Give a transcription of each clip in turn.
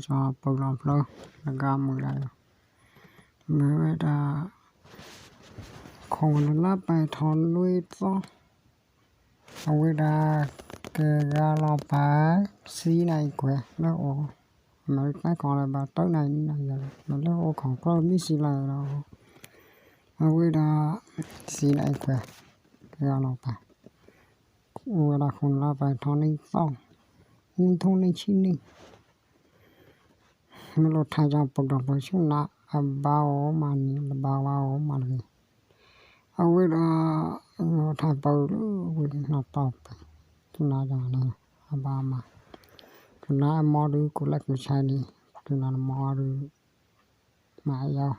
cho program flow là gam một lại mới đã không là bài thon nuôi to ông đã cái gà lò bá xí này quẹt nó ồ mà cái còn là bà tới này giờ mà nó ồ còn có mấy xí này đâu ông đã xí này quẹt cái gà lò bá ông đã không là bài thon nuôi to nhưng thôn này chi này mình lo thay ra bọc đọc với chúng nó bao mà bao mà này ông đã thay bao nó top chúng nó ra này bao mà chúng nó mua được của lại của sai đi chúng nó mua được mà yêu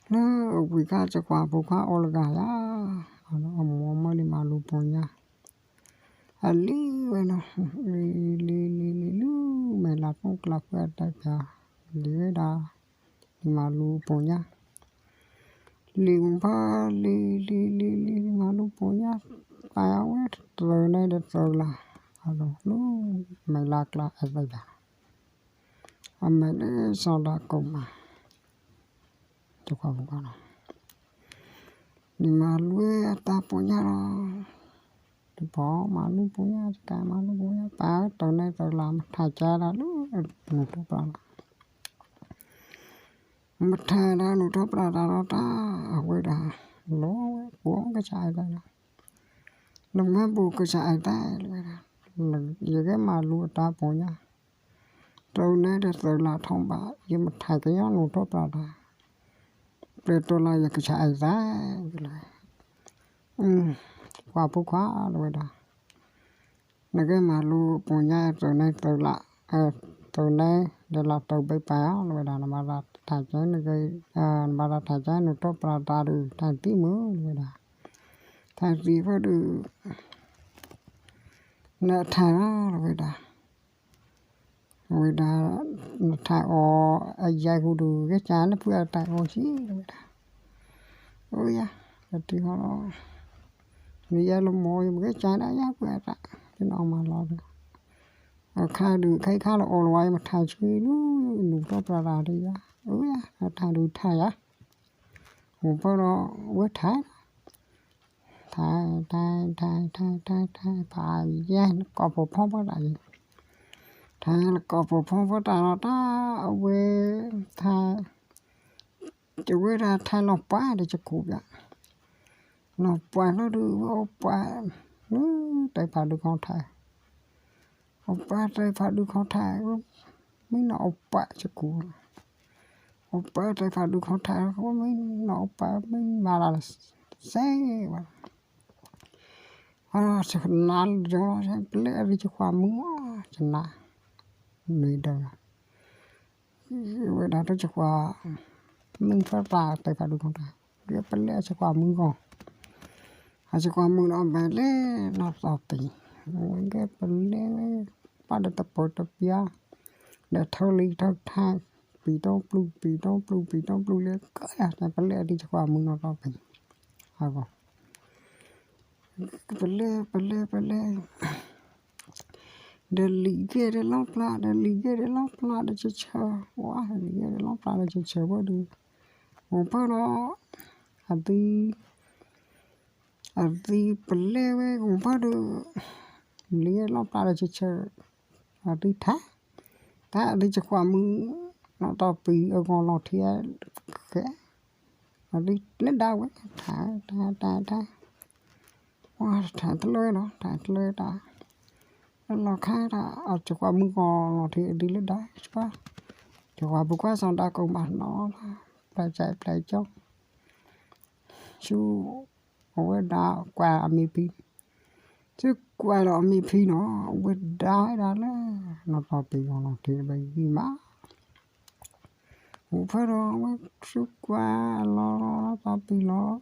nó vì cả cho qua bộ qua olga ya nó mua đi mà lu punya ali bueno li me la con la puerta ya li da mà lu punya li ba li mà lu punya áo rồi này được rồi là rồi lu mày lạc là ở đây à mày để sao đã cùng mà cho qua bộ qua mà lu ta punya bỏ mà lu punya cả mà lu punya ba từ này từ làm thay cha là lu một chút là một thay ra một chút là nó ta quay ra lố cuốn cái chạy đây đừng có bu cái chạy tay là giờ cái mà lu ta punya từ này từ là thông báo nhưng mà thay cái nó một chút là để tôi là cái chạy ra qua phố khóa rồi đó là cái mà lu punya từ này từ là từ này để là từ bê báo rồi đó mà là thay trái là cái mà là thay trái nó tốt là ta được thay tí mới rồi đó thay gì phải được nè thay nó rồi đó thay ở ai cũng được cái trái nó vừa thay ở xí rồi đó ôi ya thì họ bây giờ là mồi một cái trái đã nhát vừa ta cái nó mà lo được khai được khai khá là ổn vậy mà thay chơi nó tốt là đi ya ôi ya thay được thay á một bữa đó với thay phải ya nó có bộ phong phát đại thay là có bộ phong phát đại nó ta về thay chú về ra thay lọc bá để cho cụ vậy lọc bá nó được lọc bá nó tại phải được con thay lọc bá tại phải được con thay mới nó lọc bá cho cụ lọc bá tại phải được con thay không mới nó lọc bá mới mà là xe sẽ nál cho nó sẽ lẽ đi cho qua múa cho nó nơi đâu vậy đó cho qua mình phải ra tại phải được con thay cái phần lẽ cho qua múa con cho qua múa nó về lẽ nó tao tì cái phần lẽ bắt được tập bột tập bia để thâu ly thâu thay bị đau blu lẽ cái này phần lẽ đi cho qua múa nó tao tì à vâng phần lẽ để lý cái để lót là để chơi quá lý cái để lót là để chơi bao được một bữa đó đi phần lẽ với một bữa được lý cái lót là để chơi đi thả đi cho qua mưa nó to bị ở ngoài lọt thì cái đi lên đau ấy thả wow thả tới lơi đó nó khai ra ở chỗ qua mưa còn nó thì đi lên đó quá chỗ qua bữa qua xong đã cùng bạn nó phải chạy phải trong chú ở đó qua mi pi chứ qua đó mi pi nó ở đó nó to bị nó thì bị gì má không phải đâu chú qua nó to bị nó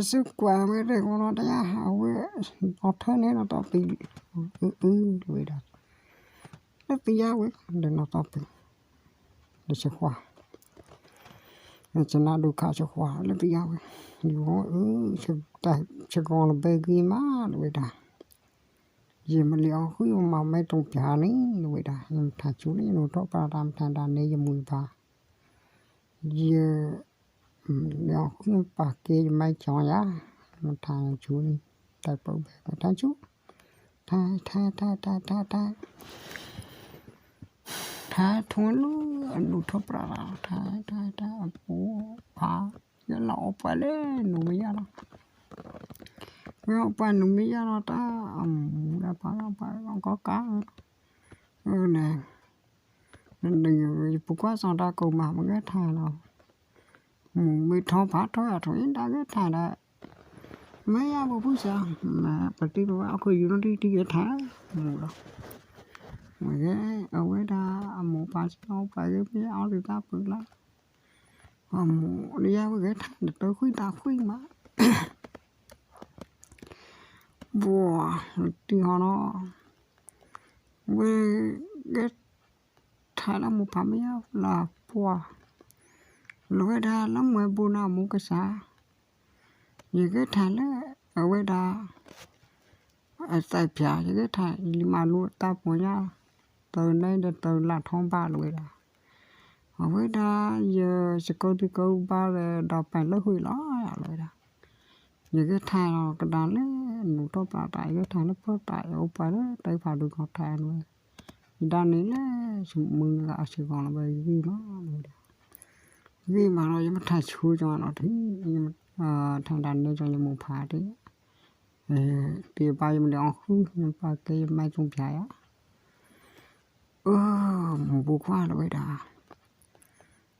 sức qua mới được nó đã hao nó thế này nó to bị rồi đó nó bị giao ấy để nó to bị để cho khoa để cho nó được khá cho khoa nó bị giao ấy nhiều cho con là bê ghi má rồi đó giờ mà liệu khui mà mấy trong nhà này rồi đã nhưng thà chú này nó cho bà làm thằng đàn này giờ mùi bà giờ liệu khui bà kia mấy chó ya nó thằng chú này tại bảo vệ của thằng chú tha thua lu nó cho bà làm tha bố bà giờ lão bà lên nó mới ra nó bà nó mới ra nó ta đã bà không có cá nè đừng bố quá xong ra cầu mà cái thà nào mới thọ phá thôi thôi đã cái thà đã mấy bố phú sao mà bật đi bố áo cười nó đi cái thà mù đó mà cái ở cái đa mù phá sao phải cái áo thì ta bự lắm mù đi ra cái thà được tới khuyên ta khuyên mà wow thì họ nó với cái thà là một phạm nhau là wow lối đa lắm mới bu nào muốn cái啥những cái thà là ở cái đa ở tại phía những cái thà mà luôn ta của nhau từ đây đến từ là thôn ba lối đa ở cái đa giờ sẽ câu thì câu ba là đọc bài lớp hồi đó lối đa những cái thà nó cái đàn đấy nó cho bà tại cái thà nó có tại ở bà đó tại bà được học thà rồi đàn này là mừng là sẽ còn là bài gì nó vì mà nó mà thay chú cho nó thì nhưng mà thằng đàn này cho những một phá đấy thì bây mình đang khu nhưng mà cái mai trong trái á một bộ khoa là vậy đã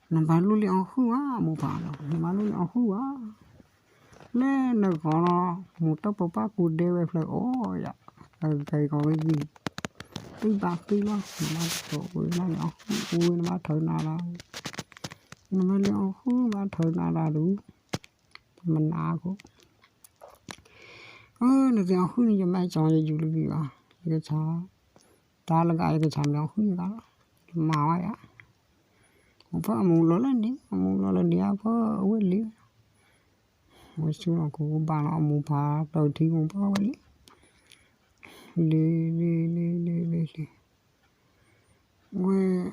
nó bán luôn liền khu á một phá rồi bán luôn liền khu á nên nó có nó một tấm bọc bát cột đều về phải dạ cái có cái gì cái bạc cái đó mà tổ nó nhỏ nó thở nào là nó mới liệu khu mà thở nào là đủ mình cũng nó giờ khu như mai chọn như du lịch à cái cha ta là cái chạm nó khu đó màu ấy á không phải mùng lớn đi à có quên đi hồi xưa nó cũng bà nó mùng phá đầu thì cũng có quên đi quên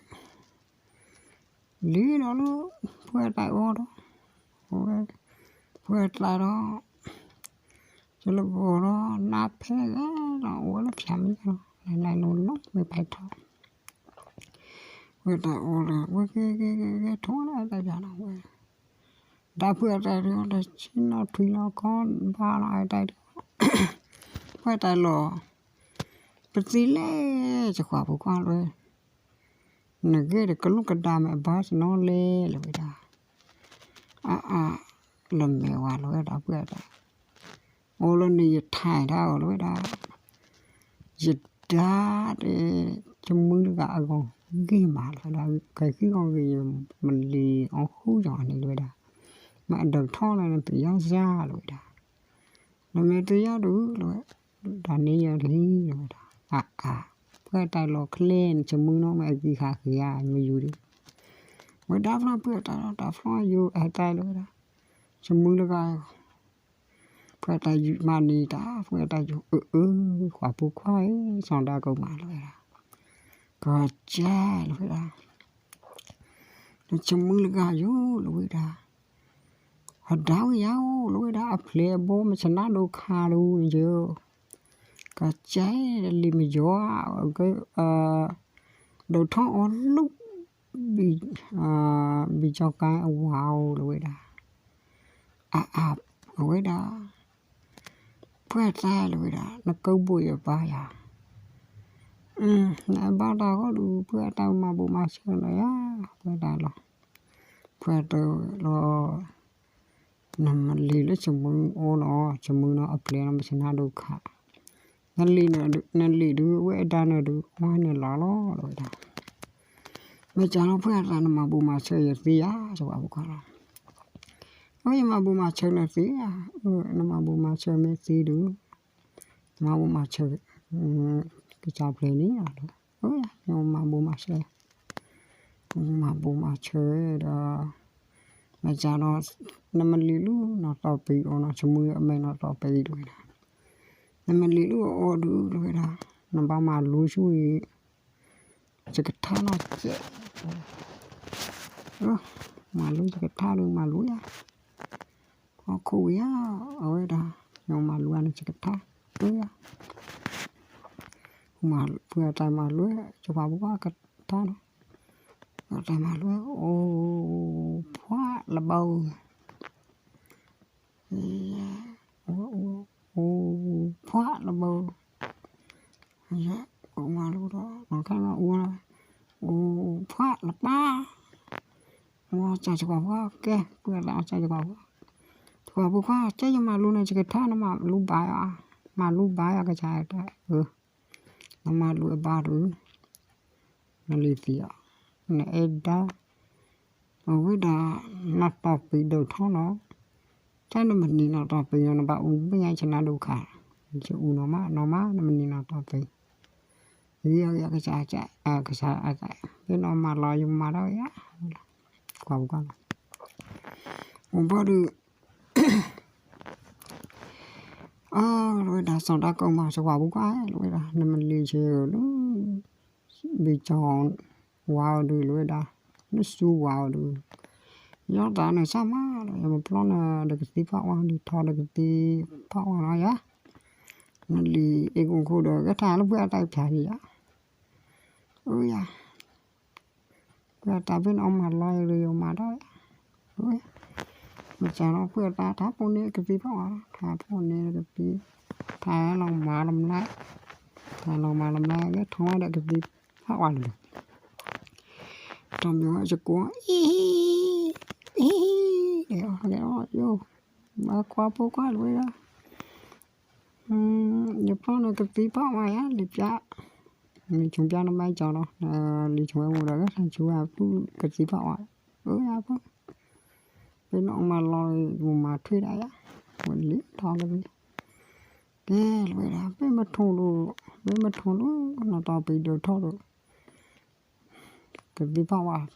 lý đó nó quên tại ô đó quên tại đó cho nó vô nó nạp thế nó uống nó chậm cho này nó lúc mới phải thọ quên tại ô là quên cái thốn này tại sao nó quên đã quên tại đó là chính nó tùy nó con ba nó ai tại đó quên tại lò bật gì lẽ cho khóa bộ quan rồi nó ghê được cái lúc cái đàm mẹ bá nó lê là vậy đó lần mẹ hòa lối đã quên đó ô lần này thải ra ở lối đó dịch ra để cho mưng được gạo còn ghi mà là cái khi con gì mình lì ở khu nhỏ này lối đó mà đầu thọ này là tự do ra lối đó là mẹ tự do đủ lối đàn này giờ thì lối đó cái tài lò lên cho mưng nó mẹ gì khác gì mới vui đi với đáp nó bữa đáp nó vô ai tài lối đó cho mưng được gạo phải tay mà đi đã phải tay khóa bố khoai xong ra cầu mà rồi có cha rồi đó nó chấm mưng là vô rồi đó họ đào giáo rồi đó plei bố mà chán đâu khá đâu giờ có trái li mà gió cái đầu thọ lúc bị cho cái wow rồi đó rồi đó phải tay rồi đó nó câu bụi ở vai nãy ba ta có đủ phải tay mà bộ mà chơi này phải tay lo phải tay lo nằm lì lấy chồng mưng ô nó chồng mưng nó ấp lên nó mới nào được cả nên lì được với đàn nó được ngoài này lo rồi đó bây giờ nó phải tay mà bộ mà chơi gì cho bà con ôi mà bố mà chơi là gì nó mà bố mà chơi mấy gì được mà bố mà chơi cái trò play này là ôi nhưng mà bố mà chơi đó mà cha nó mình lý lu nó tao bị nó chấm mưa mình nó tao bị rồi nè mình lý lu được rồi đó nó bao mà lúa chui chỉ cái thao nó chết mà lúa chỉ cái thao được mà lúa họ khui á ở đây nhưng mà lúa nó chỉ cái thao mà vừa trái mà lúa cho vào bữa cái thao nó trái mà lúa ô quá là bầu quá là bầu dạ mà lúa đó nó cái nó quá là ba cha cho vào cái vừa là cha cho vào bữa qua cha cho mà lúa này chỉ cái thao nó mà lúa bài cái trái đó nó mà lúa ba rồi nó lì xì nó đã ở với đã nó tọt bị đầu thao nó trái nó mình đi nó tọt bị nó bảo uống với nhau cho nó đủ cả chứ uống nó má nó mình đi nó tọt bị giờ cái trái cái trái cái nó mà lo dùng mà đó á qua uống bao được rồi đã xong đã câu mà sao vào quá rồi đã nên mình lì chơi nó bị chọn wow được rồi đã nó su wow được nhớ ta này sao mà một plan là được tí phao ăn đi thò được tí phao ăn á nó lì em cũng cô được cái thằng nó vừa tay phải gì á ôi à vừa tay bên ông mà lôi rồi mà đó ôi mà chả nó vừa tay tháp con này cái tí phao ăn tháp con này cái tí thà lòng mà làm lại cái thằng đã cái tí phao ăn được trong những cái của để vô mà qua phố quá rồi đó nhập nó là cái tí phao mày á liệp giá mình chúng ta nó bay cho nó đi chúng em rồi các thằng chú cái tí phao á không bên nó mà lòi mà thuê đấy á mình liệp thò cái cái rồi đó bên mà thùng nó to bị được thò được cái tí phao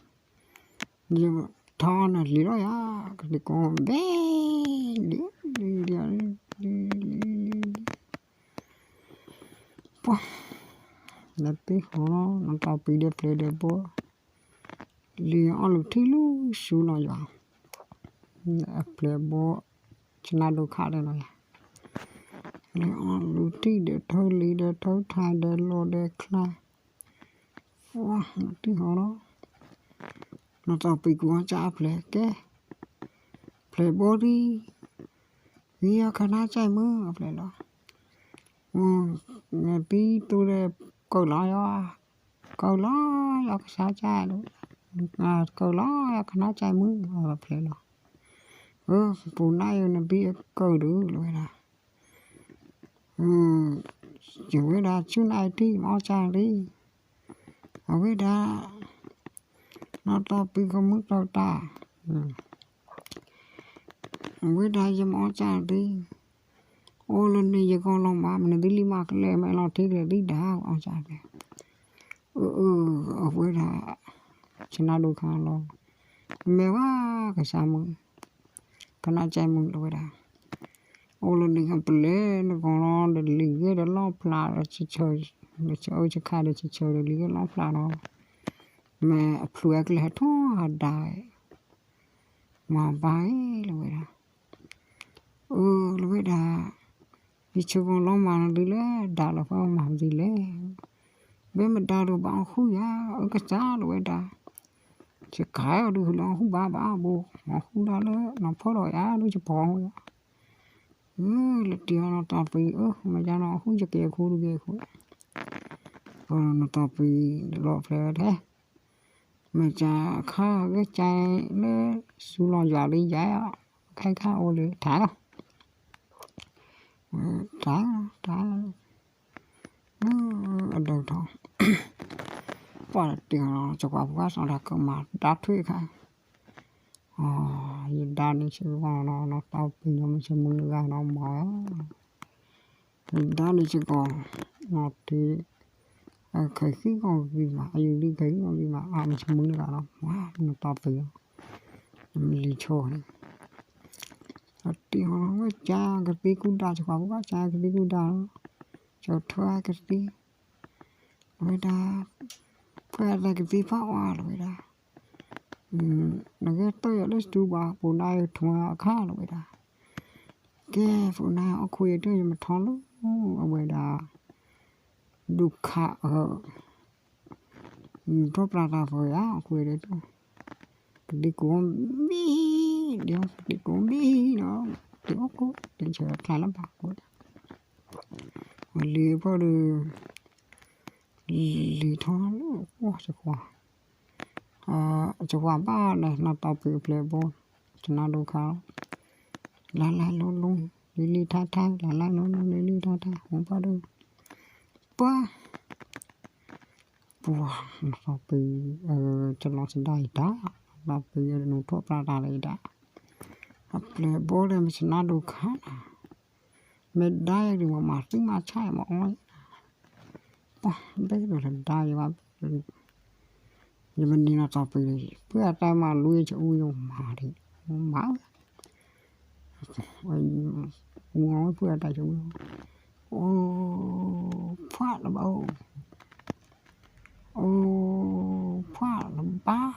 nhưng mà thò là lý đó á cái con bé đi là tí nó tao bị đẹp lên đẹp bố liền ăn lúc thì lúc xu nó vào đẹp bố cho nó được khá đấy này liền ăn lúc thì để thôi lý để thôi thay để lo để khai wow nó tí nó tao bị quá chả plek cái plek bố đi vì khả năng chạy mưa plek đó tí tôi để câu lo cái sao chạy luôn câu lo khả năng chạy mưa plek đó bữa nay nó bị câu được rồi là chỉ biết là chú này đi mau chạy đi ở biết là nó to bị không mức đâu ta biết là cho mau chạy đi ô lần này giờ con lòng ba mình đi lima cái lẹ mẹ nó thích là đi đá ông chạy đi ở với là cho nó được khá lo mẹ quá cái sao mà cái nào chạy mừng rồi đó ô lần này không plei nó còn lo để lý cái đó lo pla để chơi cho khai để chơi để lý cái lo pla nó mẹ plei cái hết thôi đại mà bài rồi đó rồi đó vì chưa còn lo mà nó đi lẽ đã là phải làm gì lẽ bên mình đã được bao khu ya ở cái xã rồi đó chỉ cái ở được lo khu ba bộ mà khu đó nó phải rồi nó chỉ bỏ là tiền nó tập vì mà ra nó khu cho kia khu được kia khu nó tập vì lo phải thế mà cha khá cái chai nó su lo giờ đi giải khai khá ô đi thả trả ở đầu thôi qua tiền nó cho qua quá xong là cơ mà đã thuê khai đa đi chứ nó tao pin nó mới mừng ra nó mở đa đi chứ còn nó thì khởi khí còn gì mà anh đi thấy còn gì mà mình sẽ mừng ra nó nó tao pin mình đi chơi thì họ nói cha cái tí cũng đa cho qua quá cha cái tí cũng đa cho thuê cái tí rồi đã phải là cái gì phá hoa rồi đã nó cái tôi ở đây chú bà phụ này thua khá rồi đã cái phụ này ở khuya đấy mà thằng lúc ở ngoài đã đục khá ở top ra rồi á khuya đấy thôi đi cuốn đi cuốn bi nó đi ốc cố đi chờ thay lắm bạc quá lì bao giờ lì thằng quá chắc quá chắc quá ba này nó tao bị playboy cho nó đâu khá lại luôn luôn lì thay lại luôn lì thay không bao đâu ba bùa nó bị cho nó sinh đại đã nó bị nó thuốc ra đây đã playboy này mình nó đâu khá mình đai thì mà tính mà sai mà ôi đấy rồi là đai mà nhưng mình đi nó tao bị bữa ta mà lui cho ui mà thì má ngó bữa ta cho ô phát là bao ô phát là ba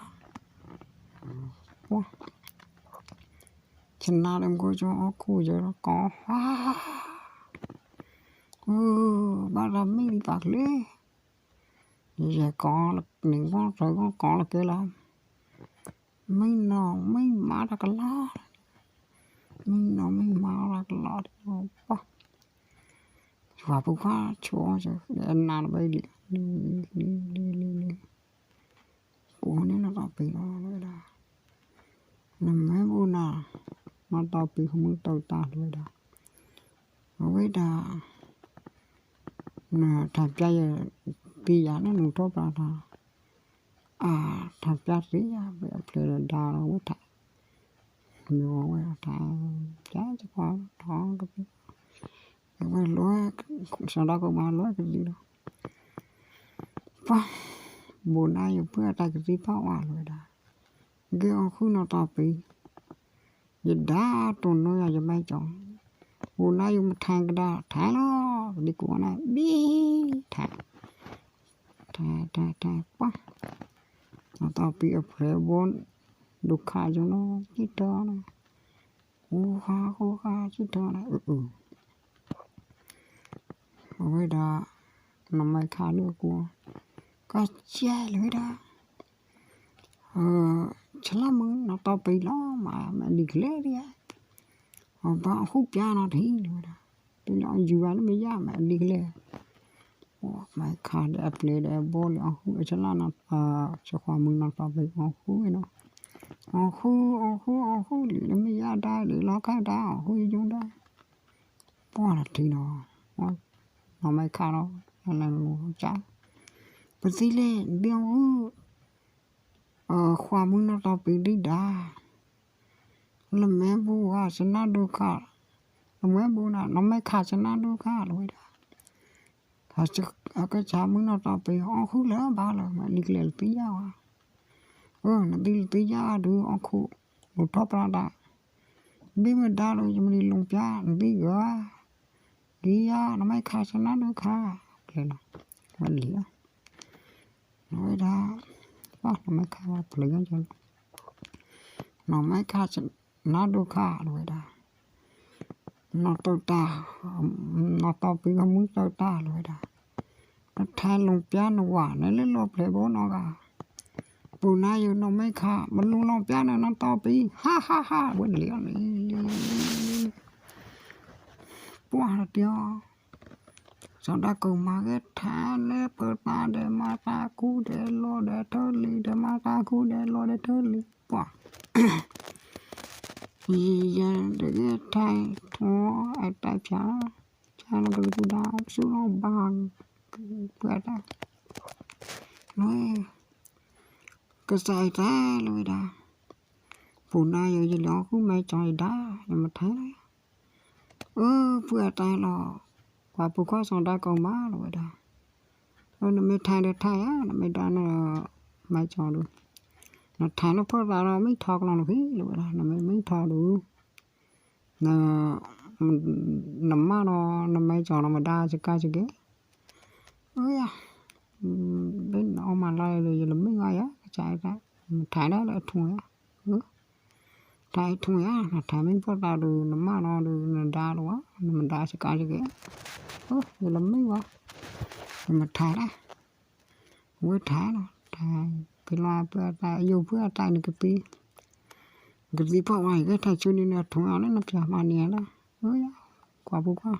chân nào em có cho cô giờ nó có ba làm mấy bạc lê giờ có là mình có rồi có là cái làm mấy nó mấy má ra cái lá mấy nó mấy má ra cái lá đó và bố khá chúa chứ để anh nào bây đi ủa nếu nó tao bị nó nữa đó nằm mấy bố nào mà tao bị không muốn tao ta nữa đó với đó là thật ra bây giờ nó nụ tốt ra thật ra gì bây giờ là đào nó thật nhiều quá thật giá cho con thằng cái cái lúa sau đó có mà lúa cái gì đó và buồn ai bữa ta cái gì phá hoại rồi đó cái khu nó to bị giờ đã tuần nó giờ mấy chọn buồn ai một thang cái đó thả nó đi của này đi thả quá nó tao bị ở phía bốn đục khá cho nó chít đó nó khô khá chít đó này với đó nó mới khá nữa của có che lưỡi đó chả lắm mừng nó tao bị nó mà đi lẽ đi bảo khúc cha nó thì nữa đó tôi nói dù nó mới ra mà đi lẽ mày khá đẹp lẽ đẹp bố lẽ khúc chả là nó cho khoa mừng nó tao bị khúc nó khu lì nó mới ra đây để nó cái đó khu chúng đó bỏ là thì nó mới khá nó là chả bữa gì lên đeo khoa mừng nó tao bị đi đá là mẹ bố sẽ nó đâu cả là mẹ bố nó mới khá sẽ nó đâu cả rồi đó thật chứ cái cha mừng nó tao bị khu lỡ ba là mà đi lên tí nhau nó đi tí nhau đưa khu một top ra đã biết mà đã rồi mình đi lùng cha nó đi gỡ đi nó mới khá sẽ nó đâu cả cái nó vẫn lý nói đó nó mới khá lấy cho nó mới khá sẽ nó đâu cả rồi đó nó tao ta nó tao bị không muốn tao ta rồi đó nó thay lùng cha nó quả nó lên lộp lấy bố nó cả bữa nay nó mới khá mình luôn lùng cha nó tao bị ha vẫn lý quá là tiêu sau đó cùng mà cái thả lẽ bớt mà để mà ta cú để lo để thơ li để mà ta cú để lo để thơ li quá giờ để cái thay thua ai ta cha nó cái cú đau xuống nó bằng bữa đó nói cái sai ta rồi đó phụ nay giờ nó cũng mấy trời đá nhưng mà thấy bữa ta lo và bữa qua xong đã còn má rồi đó nó mới thay được thay nó mới đã nó mấy trò được nó thay nó phát ra nó mới thọc nó khí rồi đó nó mới thọc được nó nằm má nó mấy trò nó mà đa cho cái ơi bên nó mà lại rồi là mấy ngày á chạy ra thải đó là thùng á thải thùng á thải mình phải ra được nó mà nó được nó ra luôn á mình ra sẽ coi cái rồi là mấy ngày mà thải đó với thải nó thải cái loa bữa ta yêu bữa ta được cái gì phải ngoài cái thải cho nên là thùng á nó phải mà nè đó quả bụng á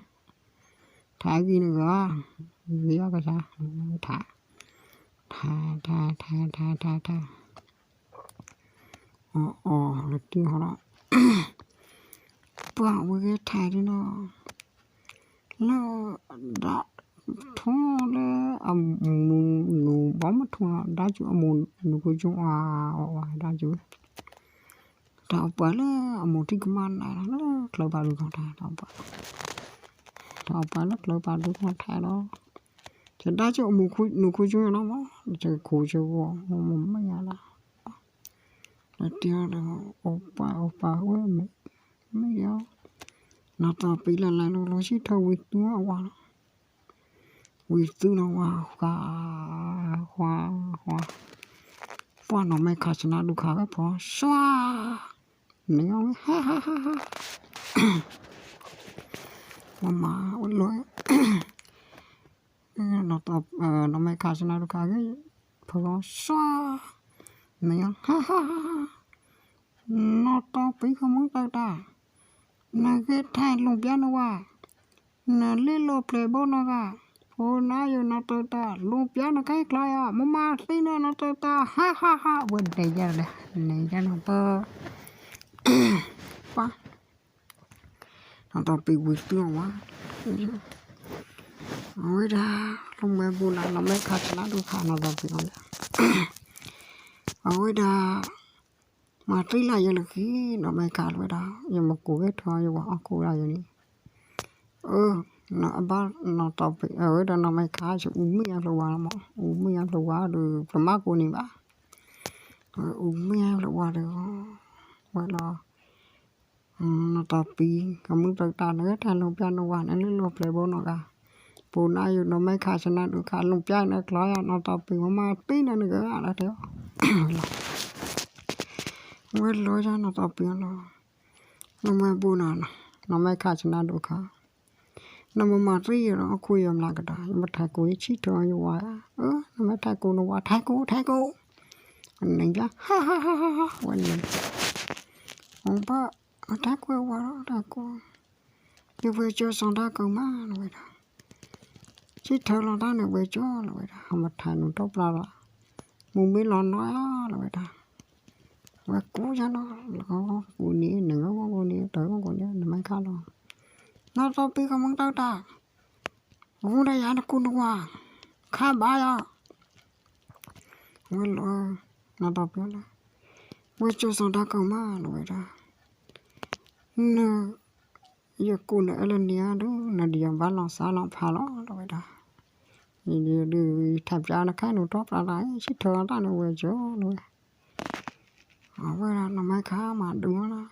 thải gì nữa gì đó cái sao thải thả là tiếng họ đó bảo với cái thải đi nó đã thong là nụ bóng mất thong đã chịu một nụ cái chung đã chịu tao bảo là một cái man này nó lấy bao được không tao bảo là lấy bao được không thải đó chỉ đã chịu một nụ cái chung nó mà chỉ khổ chịu một mấy nhà là tiếng là oppa với mấy đứa nó tao bị là nó chỉ thâu với tu nó hoa nó mấy khát nó đủ khát cái phò xoa mấy ông ha mà ôi lỗi nó tao nó mấy khát nó đủ khát cái phò xoa mấy ông ha nó tao bị không muốn tao ta nó cái thay lồng piano nó qua nó lên lô playboy nó cả ô na yo nó tao ta lồng piano cái klaya mama tin nó tao ta ha buồn này ra nó bơ quá nó tao bị quỵt tương quá ôi ra lồng mẹ buồn là nó mấy khát nó đủ khát nó tao bị con ôi ra mà tuy là giờ là khi nó mấy khát vậy đó nhưng mà cố cái thôi nhưng cố là như này nó ba nó tao bị ở đó nó mấy khát chứ mấy ăn lâu quá mà mấy ăn lâu quá được làm má cô này ba mấy ăn lâu quá được vậy là nó tao bị cảm ơn tất cả nó thay lông piano quá nó lên lông playboy nó cả bố nay nó mấy khát cho nó được khát lông piano nó klaya nó tao bị mà tí nữa là thế vậy lo ra nó tao bị nó mấy bố nó mấy khát cho nó được khát nó mà ri nó khui làm lại cái đó mà thay cô ấy chỉ cho như vậy nó mới thay cô nó qua thay cô anh này ra ha vậy này ông ba thay cô qua đó thay cô như vậy cho xong đó cơ mà vậy đó chỉ thở là đó nó vậy cho là vậy đó không mà thay nó tốt là muốn biết lo nói là vậy đó và cố cho nó có cô ní nữa có cô ní tới có cô ní nó mới khá lo nó tao bị không muốn tao ta vô đây ăn cún hoa khá bá ya vậy lo nó tao biết là vậy cho xong đó cơ mà là vậy đó nó giờ cún ở lên nia đó nó đi ăn bán lòng xả lòng phá lo là vậy đó đi thèm ra nó cái nó tốt là lại chỉ thở ta nó về chỗ rồi vậy là nó mới khá mà đúng đó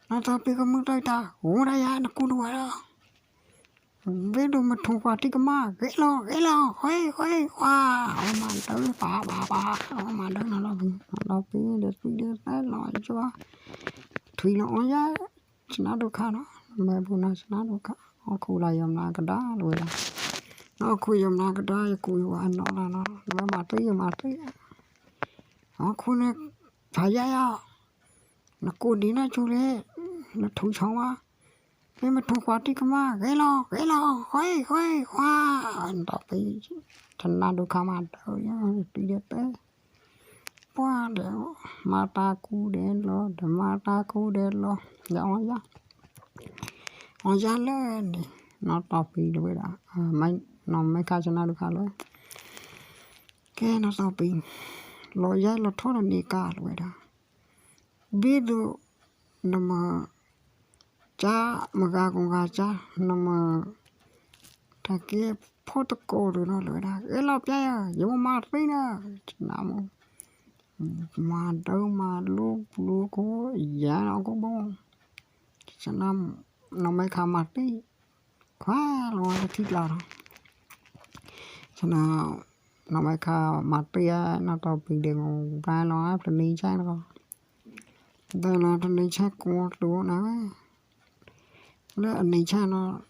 nó tao bị không muốn tao ta vô đây ăn cún hoa đó biết đâu mà thùng quà tí cái mà ghé lo khoe khoa mà tới bà mà đó nó lo bị được đấy lo cho thủy nó giá nó được khá nó mẹ bữa nay nó được khá nó khu lại làm cái đó rồi là nó khu làm cái đó khu của anh nó là nó mà tí nó khu này phải vậy à nó khu đi nó chú lệ nó thùng xong á nhưng mà thùng quạt đi cơ mà ghé lo khoe khoa anh đọc đi thành ra được không ăn đâu nhá đi được đấy qua để mà ta cu đến lo để mà ta cu đến lo giống nó ra lên nó đọc đi được đó nó mấy cái cho nó được khá luôn cái nó đọc đi lo ra lo thôi là đi cả rồi đó biết được nó mà cha mà gà con gà cha nó mà thằng kia protocol rồi nó lựa ra cái lọc cha giống mà tí nữa nào mà đâu mà lu có giá nó có bông cho nó mới khá mặt tí quá rồi thịt là cho nó nó mấy khá mặt tia nó tao bị đường ra nó áp lên đi chắc nó đây là trên đi chắc của lúa nó nữa anh đi chắc nó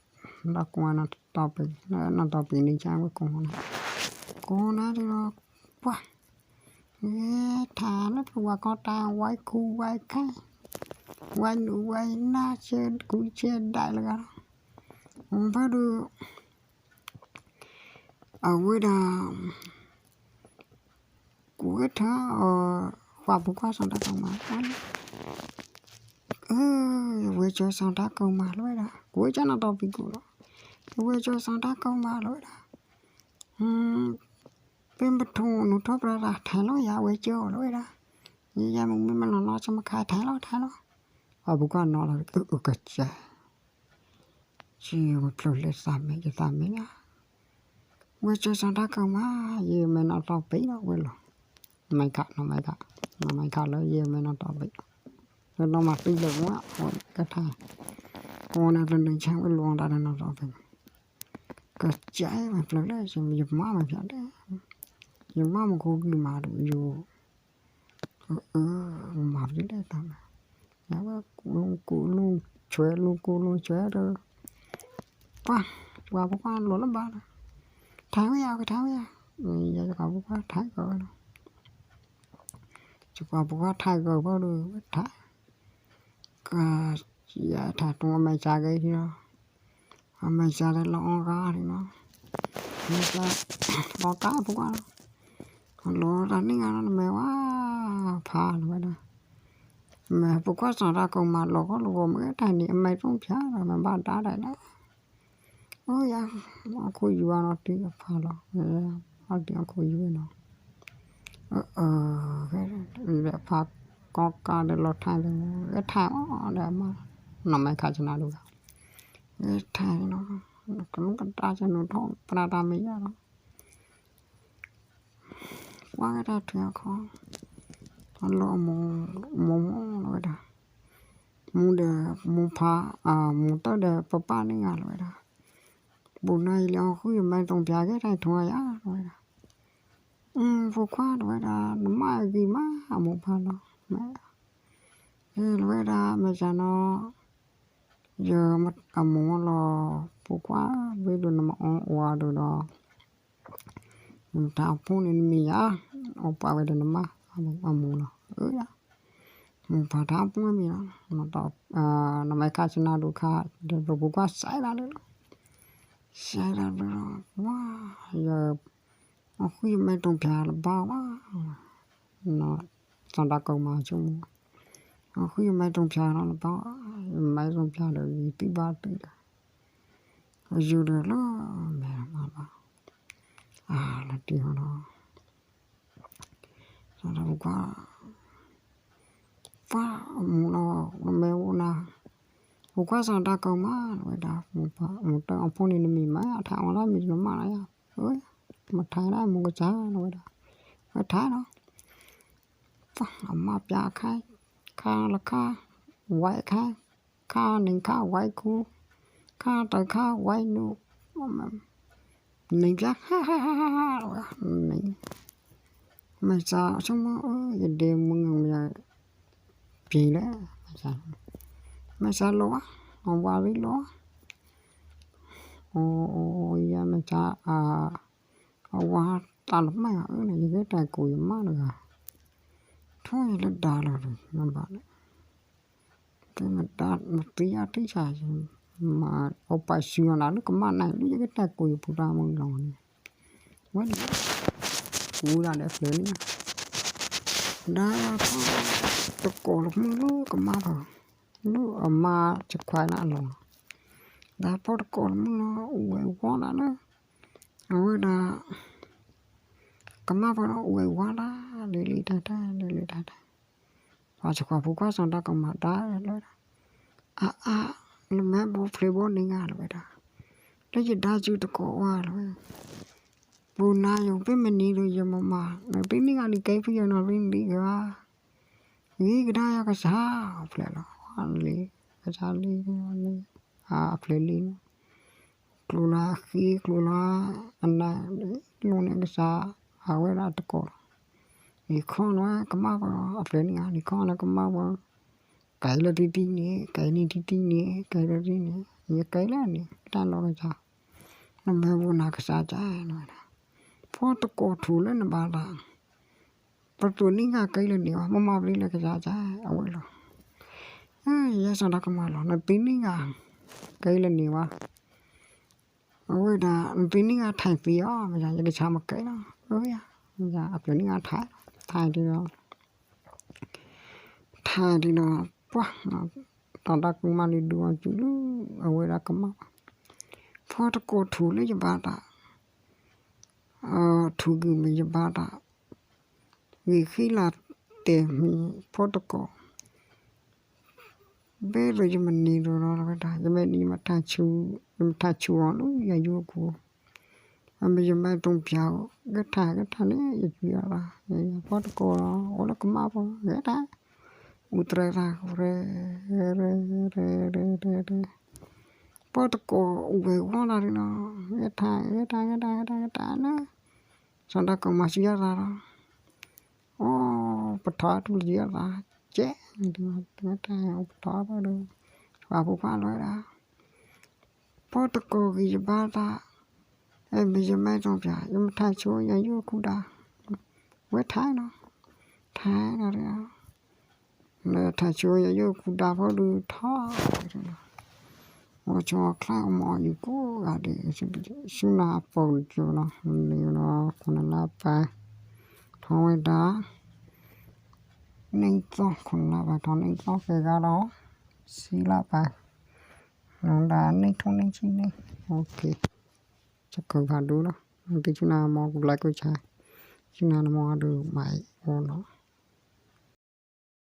qua nó tao bị nó tao bị đi chắc với con nó thì nó quá thà nó qua con ta quay khu quay cái quay nụ quay na trên cúi trên đại là không phải được ở với đà của thá qua bữa qua xong đã còn mà với cho xong đã còn mà lối đã cuối cho nó tao bị cụ đó với cho xong đã còn mà lối đã bên bật thùng nó thốt ra thái nó ya với cho lối đã như vậy mình nó cho mà khai thái nó ở bữa qua nó là cái chả chỉ một lần lên làm mấy nhá với cho xong đã còn mà gì mình nó tao bị nó quên rồi mày cắt nó gì mình nó tao bị nó mặc đi được quá cái thằng con này lên đường trang với luồng đã nó rõ ràng cái trái mà lấy đấy chỉ mình má mà chả đấy nhưng má mà cô đi mà được dù mà đi đấy thằng nhá luôn chơi luôn cô luôn chơi đó qua luôn lắm ba tháng với nhau giờ cho cậu qua tháng rồi cho cậu qua tháng rồi bao được tháng dạ thà tụi mày cha cái gì đó mày cha đấy lo cá thì nó mày cha lo cá phụ quá lo ra nín ăn nó mày quá phá rồi vậy đó mày phụ quá sao ra còn mà lo có lo mấy cái này mày không phá rồi mày bán đá đấy đó ôi ya cô yêu nó thì phá rồi ăn thì cô yêu nó cái để phá có cá để lo thay cái thay để mà nó mày khai cho nó được cái thay nó cũng cần ta cho nó thôi para mấy giờ đó quá cái đó thì khó nó lo mù rồi đó mù để mù phá mù tới để papa này ngà rồi đó bữa nay liệu khui mày trồng bia cái này thôi á rồi đó vừa qua rồi đó nó mai gì má mù phá nó mẹ rồi đó mày cho nó giờ mất mù lo vừa qua với đồ nó qua đồ đó tao pun ini mia opa we dan ma amu no ya pa tao pun mi no tao na mai ka china do kha de bu kwa sai la lo wa ya khu mai tong pya la ba wa no san da ko ma chu khu mai tong pya la ba mai tong pya de ti ba ti ju de lo me ma ba là điều nó đâu có phá nó mèo na qua sang ta câu má rồi đã một tờ ông phun đi mình má thằng đó mình nó mà đấy ơi mà thái đó một cái chá rồi đó cái thái đó phá mà bia khai kha là kha quay kha nên kha quay cu kha tới kha quay nu nên ra rồi nên mày sao xong mà đêm mừng gì đấy mày sao lo hôm qua biết lo ôi ya mày cha hôm qua ta lúc mày ở này cái trái cùi má được à thôi là đà rồi mà bạn cái mà đà một tí xài mà ông bà xưa nó có mà này cái trái cùi phụ ra mừng lòng quá cùi ra đẹp lớn đã tôi cổ lúc mưa có mà thôi nó mà chụp khoai nãy rồi đã bắt cổ nó uể quá đã nữa rồi đã có mà vào nó uể quá đã để đi đây và chụp khoai phụ quá xong đã có mà đã rồi nó mẹ bố phê bố đi ngà rồi đó đấy giờ đã chịu tôi cổ qua rồi bố na dùng biết mình đi rồi giờ mà nó biết đi ngà đi cái bây giờ nó đi cái nghĩ cái đó cái sao phải là ăn đi cái sao đi phải đi klula khi klula anh này luôn cái sao à quên ra tắc cổ thì con nó cái má vào phải nè thì con nó cái má vào cái là tí nè cái này tí nè cái là tí nè như cái là nè ta lo cái sao nó mới vô nào cái sao cha nó phô tắc cổ thủ lên nó bảo là bắt tôi nín cái là nè mà đi là cái sao cha à quên rồi giờ sao đó cái má lo nó tí nín cái là nè mà ôi đã tin nín thay phía mà giờ cái sao mà cái đó ôi à giờ áp nín thay thì nó quá tao đã cũng mang đi đua chú lu ở ngoài đó cũng phô tắc cổ thủ lấy cho bà ta thủ gửi mình cho bà ta vì khi là tiền phô tắc cổ bé rồi cho mình đi rồi nó cái ta cho mình đi mà ta chú nó giờ vô của bây giờ mình trồng piao cái thà này giờ chú ra giờ phô tắc cổ nó cũng mau cái ta utrera re phô tắc cổ về quan là nó cái thà nó sau đó còn mà ra đó bắt thọ tu ra chết cái thà bắt thọ vào đâu và phụ phá nói đó phô tắc cổ cái ba ta em bây giờ mấy trong nhà em thay chúa nhà vô cũng đã với thái nó đó nè thay chúa nhà vô cũng đã vào được thọ mà cho khai mọi người cố gắng để xin là bầu cho nó nếu nó còn là phải thôi đã nên cho còn là phải thôi nên cho cái đó xí là phải nó đã nên không nên chi nên ok chắc cần phải đủ đó cái chúng ta mò lại cái chai chúng ta mò được mày nó